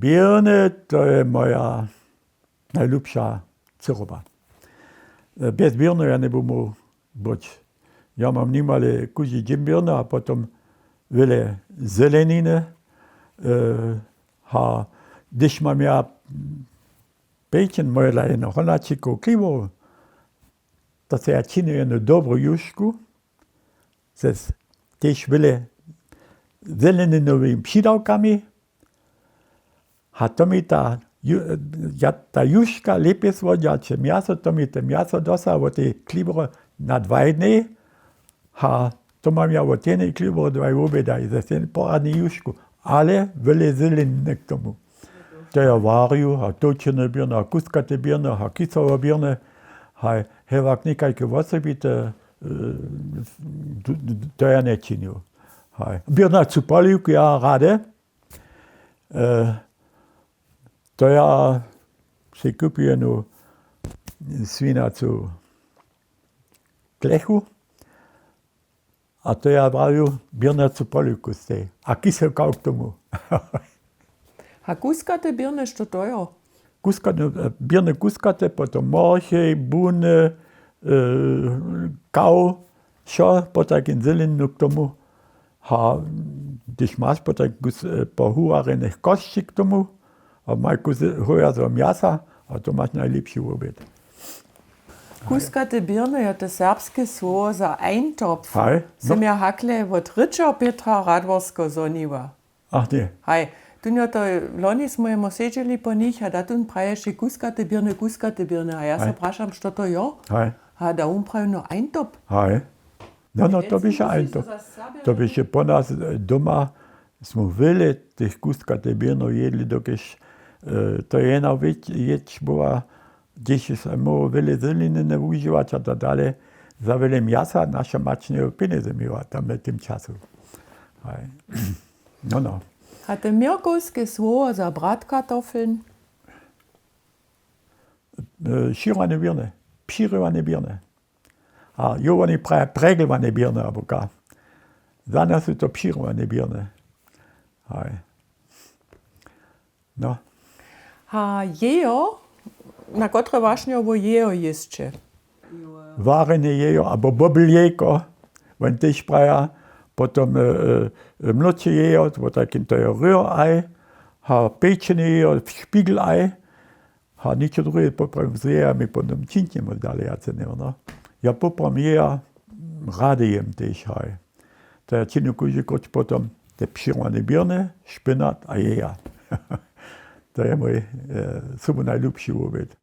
Birny to je moja najljubša choroba. Bez birny ja nie bym być. Ja mam niemale kuzi dżimbirny, a potem wiele zeleniny. Gdyż mam ja pejčen moje lajeno honačiko klivo, to se ja činil jednu dobru jušku, ze tež wiele zeleninovými přidavkami. A to mi ta juška lepiej svodila, če miaso, to mi to miaso dosahło tej klivo na 2 dny. A to mam ja od jednej klivo 2 obeda i ze ten poradny jušku, ale wiele zeleniny k tomu. To ja varju, a točene birne, a kuskate birne, a kisove birne, a hevak nekajke osobite, to ja ne činil. Birna cupalivku ja rade, to ja si kupim jednu svinacu klechu, a to ja varju birna cupalivku z tej, a kiselka k tomu. A kuskate birne, što to je? Birne kuskate, potom morche, buny, kau, šo, potem zeleninu k tomu. A když máš potem pohuvarených kości k tomu, a máš hojazo miasa, a to máš najlepší oběd. Kuskate birne je to serbske slovo za eintopf. Sem ja hakle od Riča Petra Radvorsko zoniva. Ach nie. Tu to loni smo jemo seđeli po njih, a da tu praješi kuskate birne, a ja se prašam što to jo? A da pravi no eintopf. No, to biše eintopf. To biše po nas doma, smo vele tih kuskate birno jedli, dokiš to je jedna već bila, gdje smo vele zelenine uživati, a da dalje za vele mjasa naša mačne peneze miva tam na tim času. No. A te mirkovske slovo za bratkartoffeln? Širvane birne, pširvane birne. A jo oni pregelvane birne, abo ka. Za nas su to pširvane birne. No. A jejo, na kotre vašnje ovo jejo ješće? Varene jejo, abo bobeljejko, on tež praja. Potom mlodsze jejo, bo takim to je rührei, a pečene jejo, spiegelei, a nič druge popravim z jejami, potom činčimo dalej, ja se ne ono. Ja popravim jeja, rade jem tež, to ja činil kuži koč potom te pširvane birne, špinat a jeja. To je moj super najljubši obed.